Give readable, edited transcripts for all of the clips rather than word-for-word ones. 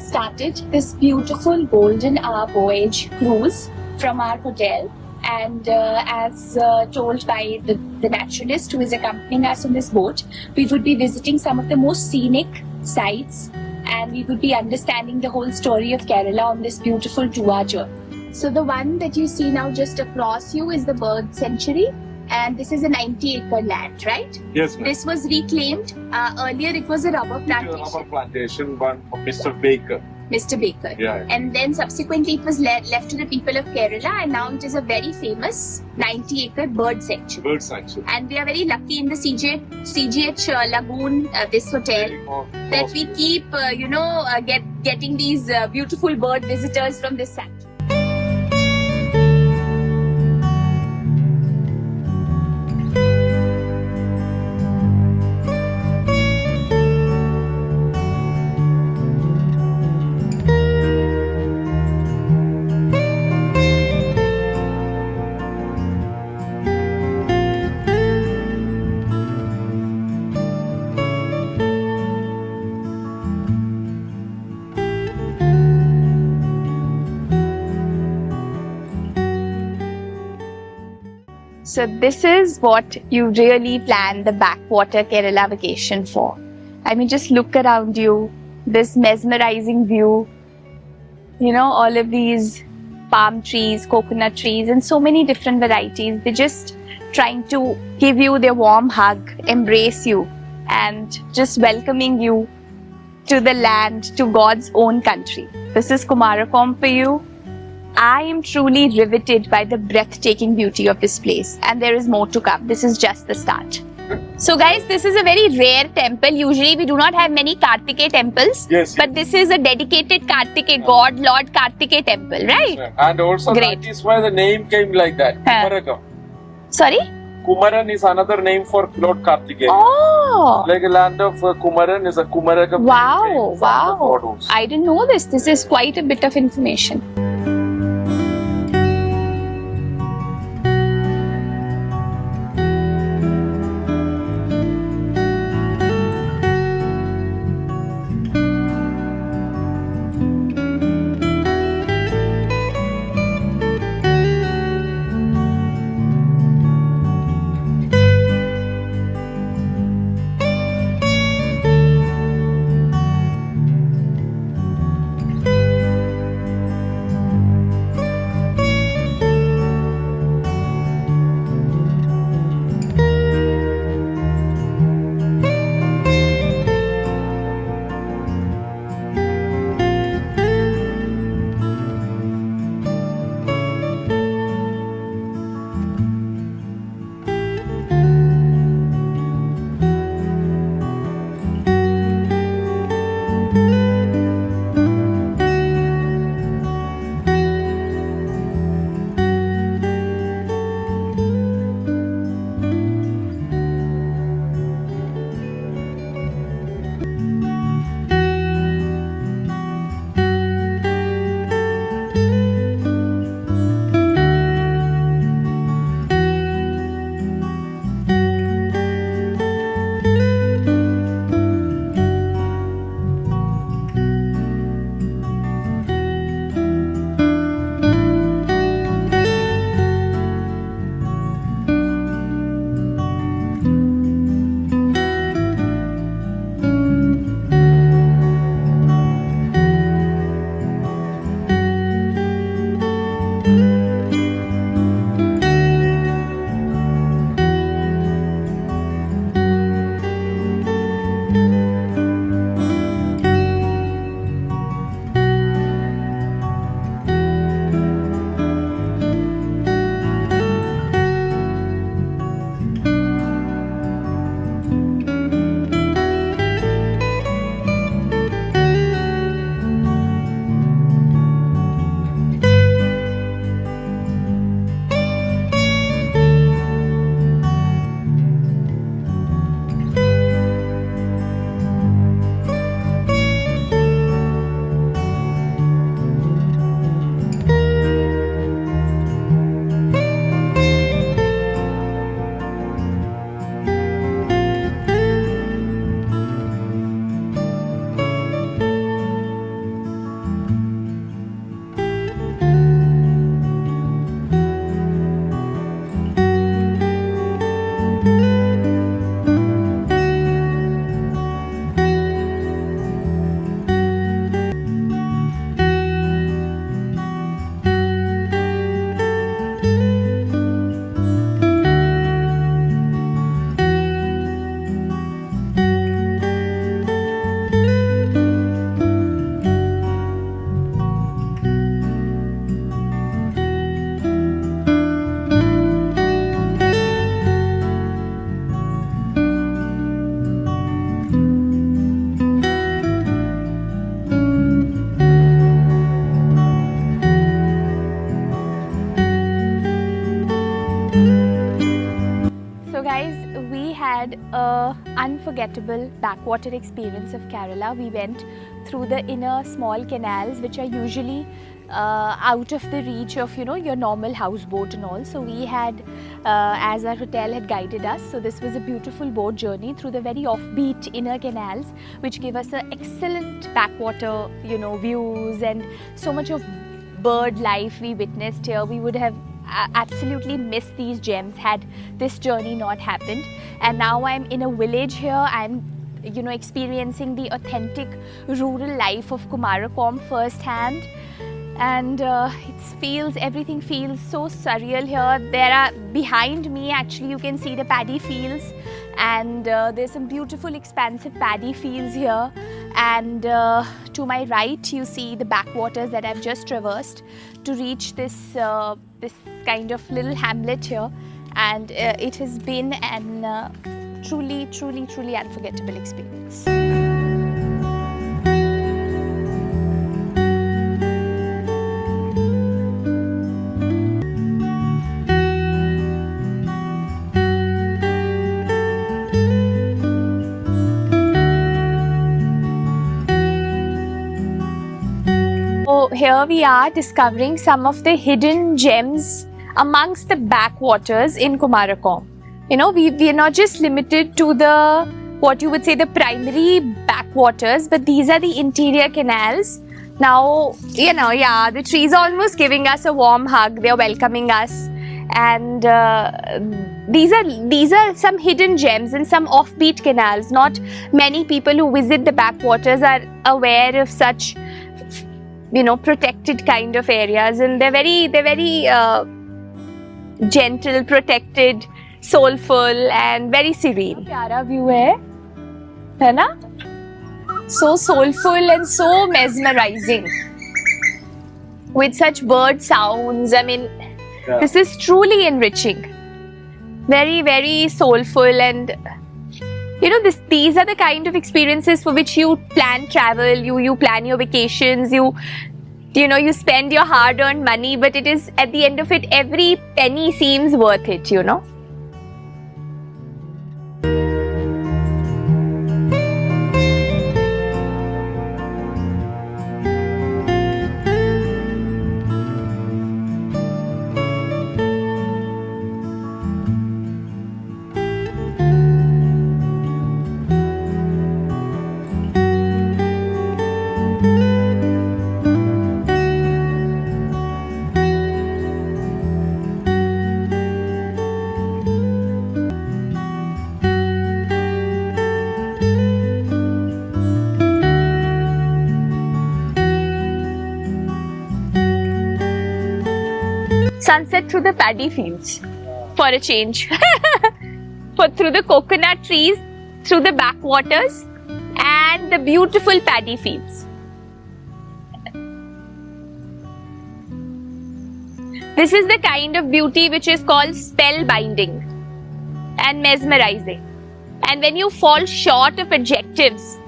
started this beautiful golden hour voyage cruise from our hotel. And as told by the naturalist who is accompanying us on this boat, we would be visiting some of the most scenic sites, and we would be understanding the whole story of Kerala on this beautiful 2-hour journey. So the one that you see now just across you is the bird sanctuary, and this is a 90-acre land, right? Yes, ma'am. This was reclaimed. Earlier it was a rubber plantation. Rubber plantation, one of Mr. Baker. Mr. Baker. Yeah. And then subsequently it was left to the people of Kerala, and now it is a very famous 90-acre bird sanctuary. Bird sanctuary. And we are very lucky in the CGH Lagoon, this hotel, that we keep, getting these beautiful bird visitors from this sanctuary. So this is what you really plan the backwater Kerala vacation for. I mean, just look around you, this mesmerizing view, all of these palm trees, coconut trees, and so many different varieties. They're just trying to give you their warm hug, embrace you, and just welcoming you to the land, to God's own country. This is Kumarakom for you. I am truly riveted by the breathtaking beauty of this place, and there is more to come. This is just the start. So guys, this is a very rare temple. Usually we do not have many Kartikeya temples. Yes. But this is a dedicated Kartikeya, God, Lord Kartikeya temple, right? Yes, and also Great. that is why the name came like that. Kumarakam. Sorry? Kumaran is another name for Lord Kartikeya. Oh! Like a land of Kumaran is a Kumarakam. Wow, wow. Wow. I didn't know this. This is quite a bit of information. had a unforgettable backwater experience of Kerala. We went through the inner small canals, which are usually out of the reach of your normal houseboat and all. So we had, as our hotel had guided us, so this was a beautiful boat journey through the very offbeat inner canals, which give us an excellent backwater views, and so much of bird life we witnessed here. We would have absolutely missed these gems had this journey not happened. And now I'm in a village here. I'm experiencing the authentic rural life of Kumarakom firsthand. And everything feels so surreal here. Behind me, actually, you can see the paddy fields, and there's some beautiful expansive paddy fields here. And to my right, you see the backwaters that I've just traversed to reach this kind of little hamlet here. And it has been an truly unforgettable experience. So here we are discovering some of the hidden gems amongst the backwaters in Kumarakom. We are not just limited to the primary backwaters, but these are the interior canals. Now, the trees are almost giving us a warm hug. They are welcoming us. And these are some hidden gems and some offbeat canals. Not many people who visit the backwaters are aware of such protected kind of areas, and they're very gentle, protected, soulful, and very serene. Pyara view hai na? So soulful and so mesmerizing, with such bird sounds. This is truly enriching, very soulful. And these are the kind of experiences for which you plan travel, you plan your vacations, you spend your hard-earned money, but it is, at the end of it, every penny seems worth it, Sunset through the paddy fields for a change. Through the coconut trees, through the backwaters, and the beautiful paddy fields. This is the kind of beauty which is called spellbinding and mesmerizing. And when you fall short of adjectives,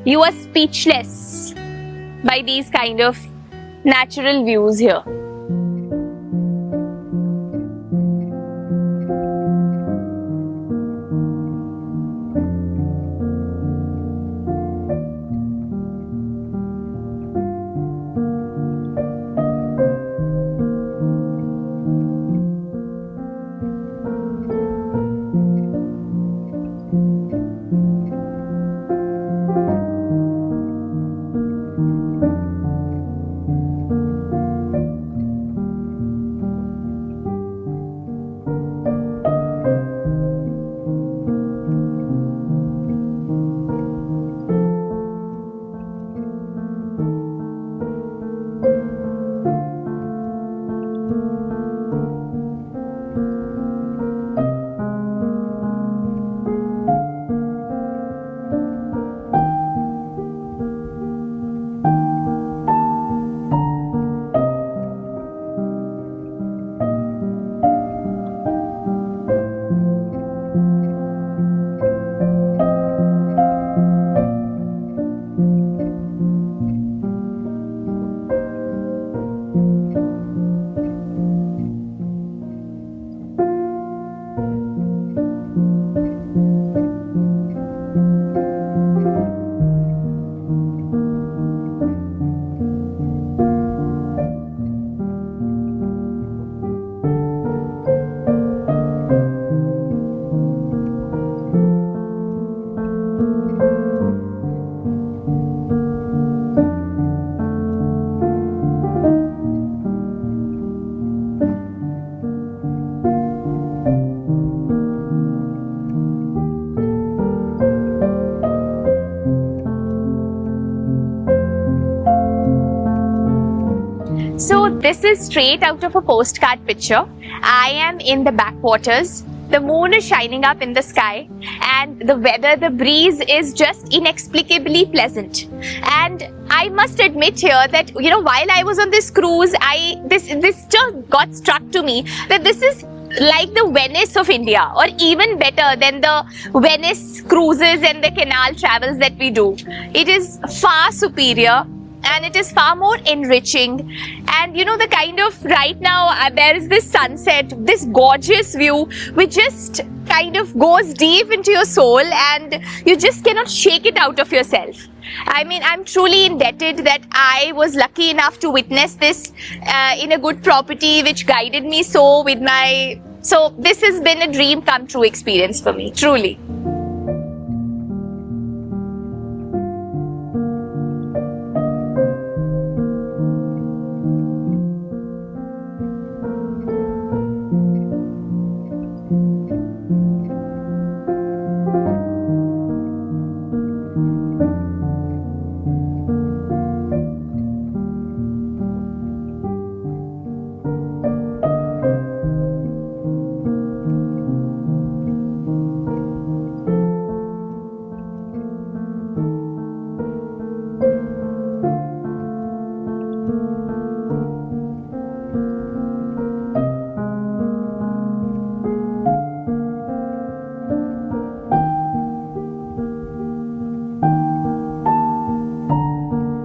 you are speechless by these kind of natural views here. this is straight out of a postcard picture. I am in the backwaters. The moon is shining up in the sky, and the weather, the breeze is just inexplicably pleasant. And I must admit here that, you know, while I was on this cruise, this just got struck to me that this is like the Venice of India, or even better than the Venice cruises and the canal travels that we do. It is far superior, and it is far more enriching. And you know, the kind of, right now there is this sunset, this gorgeous view which just kind of goes deep into your soul, and you just cannot shake it out of yourself. I mean, I'm truly indebted that I was lucky enough to witness this in a good property which guided me so with my... So this has been a dream come true experience for me, truly.